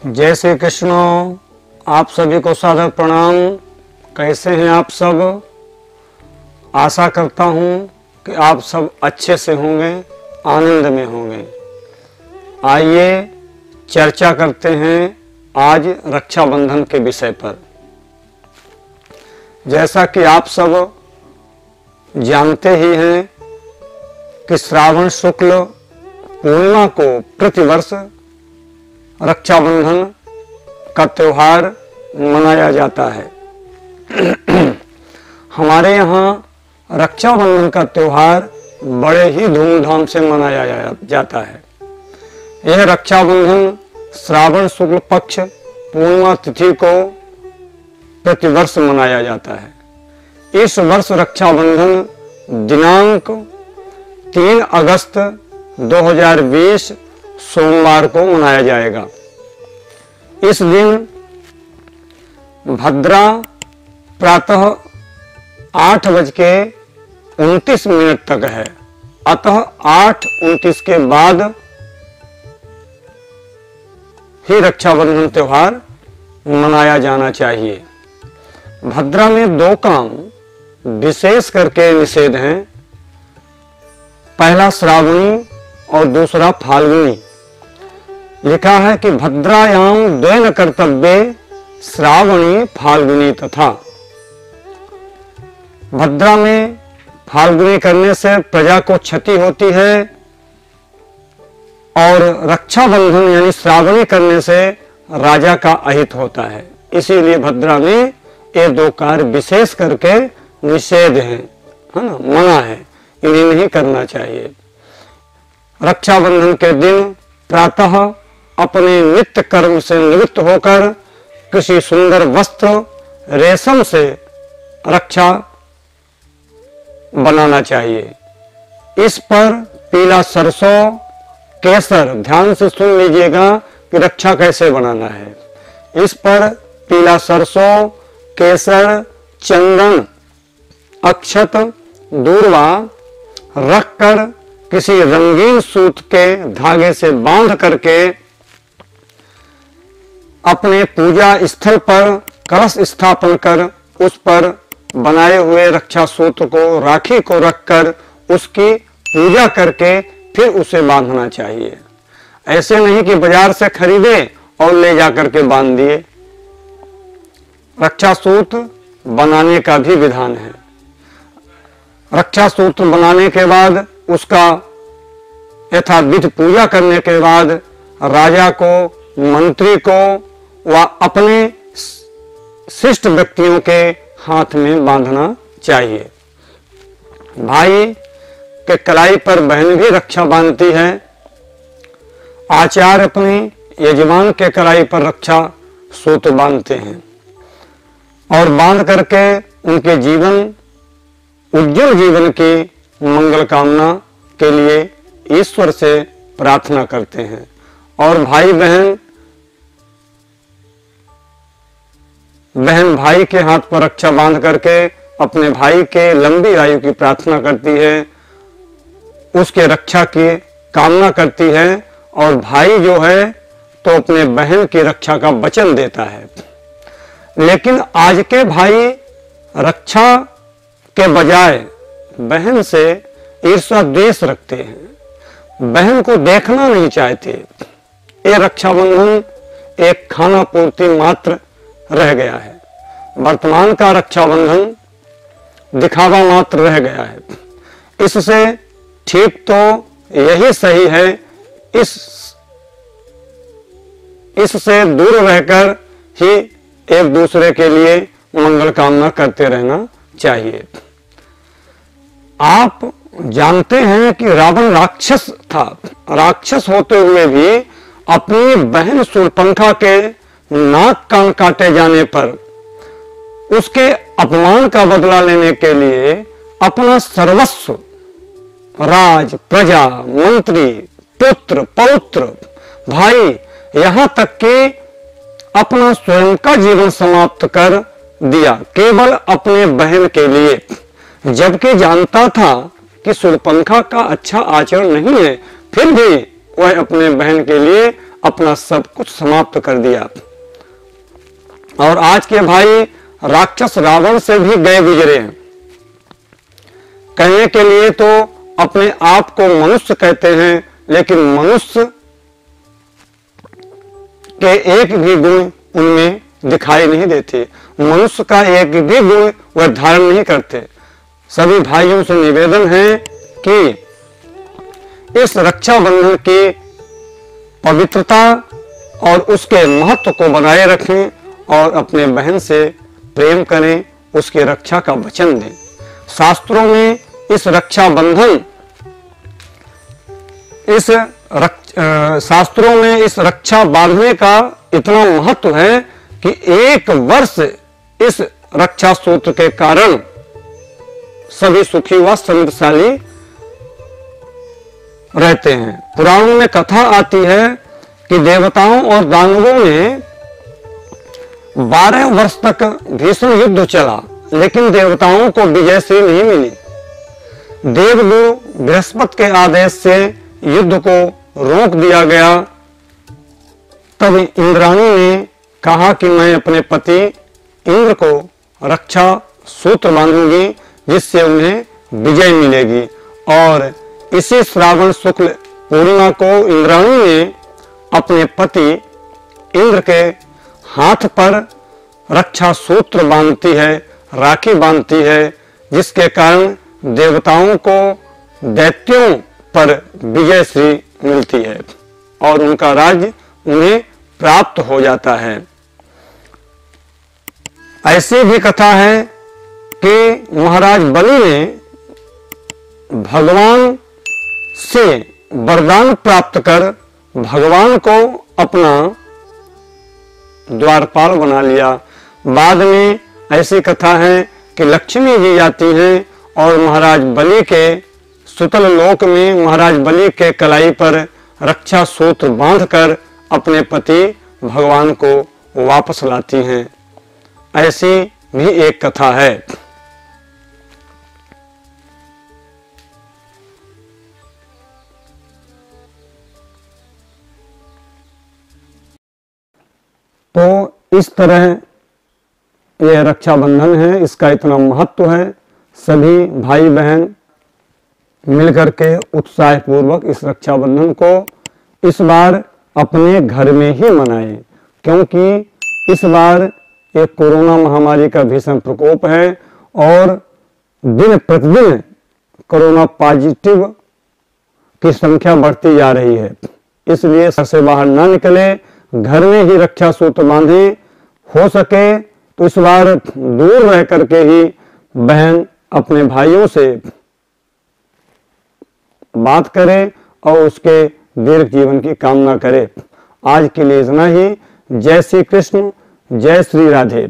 जय श्री कृष्ण। आप सभी को सादर प्रणाम। कैसे हैं आप सब? आशा करता हूं कि आप सब अच्छे से होंगे, आनंद में होंगे। आइए चर्चा करते हैं आज रक्षाबंधन के विषय पर। जैसा कि आप सब जानते ही हैं कि श्रावण शुक्ल पूर्णिमा को प्रतिवर्ष रक्षाबंधन का त्योहार मनाया जाता है। हमारे यहाँ रक्षाबंधन का त्योहार बड़े ही धूमधाम से मनाया जाता है। यह रक्षाबंधन श्रावण शुक्ल पक्ष पूर्णिमा तिथि को प्रतिवर्ष मनाया जाता है। इस वर्ष रक्षाबंधन दिनांक 3 अगस्त 2020 सोमवार को मनाया जाएगा। इस दिन भद्रा प्रातः 8:29 तक है, अतः 8:29 के बाद ही रक्षाबंधन त्योहार मनाया जाना चाहिए। भद्रा में 2 काम विशेष करके निषेध हैं। पहला श्रावणी और दूसरा फाल्गुनी। लिखा है कि भद्रायाम द्वैन कर्तव्ये श्रावणी फाल्गुनी तथा। भद्रा में फाल्गुनी करने से प्रजा को क्षति होती है और रक्षाबंधन यानी श्रावणी करने से राजा का अहित होता है। इसीलिए भद्रा में ये 2 कार्य विशेष करके निषेध है ना, मना है, इन्हें नहीं करना चाहिए। रक्षाबंधन के दिन प्रातः अपने नित्य कर्म से निवृत्त होकर किसी सुंदर वस्त्र रेशम से रक्षा बनाना चाहिए। इस पर पीला सरसों केसर, ध्यान से सुन लीजिएगा कि रक्षा कैसे बनाना है। इस पर पीला सरसों केसर चंदन अक्षत दूर्वा रखकर किसी रंगीन सूत के धागे से बांध करके अपने पूजा स्थल पर कलश स्थापन कर उस पर बनाए हुए रक्षा सूत्र को, राखी को रखकर उसकी पूजा करके फिर उसे बांधना चाहिए। ऐसे नहीं कि बाजार से खरीदे और ले जाकर के बांध दिए। रक्षा सूत्र बनाने का भी विधान है। रक्षा सूत्र बनाने के बाद उसका यथाविधि पूजा करने के बाद राजा को, मंत्री को व अपने शिष्ट व्यक्तियों के हाथ में बांधना चाहिए। भाई के कलाई पर बहन भी रक्षा बांधती है। आचार्य अपने यजमान के कलाई पर रक्षा सूत्र बांधते हैं और बांध करके उनके उज्जवल जीवन की मंगल कामना के लिए ईश्वर से प्रार्थना करते हैं। और बहन भाई के हाथ पर रक्षा बांध करके अपने भाई के लंबी आयु की प्रार्थना करती है, उसके रक्षा की कामना करती है और भाई जो है तो अपने बहन की रक्षा का वचन देता है। लेकिन आज के भाई रक्षा के बजाय बहन से ईर्ष्या द्वेष रखते हैं, बहन को देखना नहीं चाहते। ये रक्षाबंधन एक खाना पूर्ति मात्र रह गया है। वर्तमान का रक्षाबंधन दिखावा मात्र रह गया है। इससे ठीक तो यही सही है, इससे दूर रहकर ही एक दूसरे के लिए मंगल कामना करते रहना चाहिए। आप जानते हैं कि रावण राक्षस था। राक्षस होते हुए भी अपनी बहन शूर्पणखा के नाक कान काटे जाने पर उसके अपमान का बदला लेने के लिए अपना सर्वस्व, राज, प्रजा, मंत्री, पुत्र, पौत्र, भाई, यहां तक कि अपना स्वयं का जीवन समाप्त कर दिया केवल अपने बहन के लिए। जबकि जानता था कि शूर्पणखा का अच्छा आचरण नहीं है, फिर भी वह अपने बहन के लिए अपना सब कुछ समाप्त कर दिया। और आज के भाई राक्षस रावण से भी गए गुजरे हैं। कहने के लिए तो अपने आप को मनुष्य कहते हैं, लेकिन मनुष्य के एक भी गुण उनमें दिखाई नहीं देते। मनुष्य का एक भी गुण वह धारण नहीं करते। सभी भाइयों से निवेदन है कि इस रक्षाबंधन की पवित्रता और उसके महत्व को बनाए रखें और अपने बहन से प्रेम करें, उसकी रक्षा का वचन दें। शास्त्रों में इस रक्षाबंधन शास्त्रों में इस रक्षा बांधने का इतना महत्व है कि 1 वर्ष इस रक्षा सूत्र के कारण सभी सुखी व समृद्धशाली रहते हैं। पुराणों में कथा आती है कि देवताओं और दानवों में 12 वर्ष तक भीषण युद्ध चला, लेकिन देवताओं को विजय श्री नहीं मिली। देवगुरु बृहस्पति के आदेश से युद्ध को रोक दिया गया। तब इंद्राणी ने कहा कि मैं अपने पति इंद्र को रक्षा सूत्र बांधूंगी, जिससे उन्हें विजय मिलेगी। और इसी श्रावण शुक्ल पूर्णिमा को इंद्राणी ने अपने पति इंद्र के हाथ पर रक्षा सूत्र बांधती है, राखी बांधती है, जिसके कारण देवताओं को दैत्यों पर विजय श्री मिलती है और उनका राज्य उन्हें प्राप्त हो जाता है। ऐसी भी कथा है कि महाराज बलि ने भगवान से वरदान प्राप्त कर भगवान को अपना द्वारपाल बना लिया। बाद में ऐसी कथा है कि लक्ष्मी जी जाती हैं और महाराज बलि के सुतल लोक में महाराज बलि के कलाई पर रक्षा सूत्र बांधकर अपने पति भगवान को वापस लाती हैं। ऐसी भी एक कथा है। तो इस तरह यह रक्षाबंधन है, इसका इतना महत्व है। सभी भाई बहन मिलकर के उत्साह पूर्वक इस रक्षाबंधन को इस बार अपने घर में ही मनाएं, क्योंकि इस बार एक कोरोना महामारी का भीषण प्रकोप है और दिन प्रतिदिन कोरोना पॉजिटिव की संख्या बढ़ती जा रही है। इसलिए घर से बाहर ना निकले, घर में ही रक्षा सूत्र बांधे। हो सके तो इस बार दूर रह करके ही बहन अपने भाइयों से बात करे और उसके दीर्घ जीवन की कामना करे। आज के लिए इतना ही। जय श्री कृष्ण, जय श्री राधे।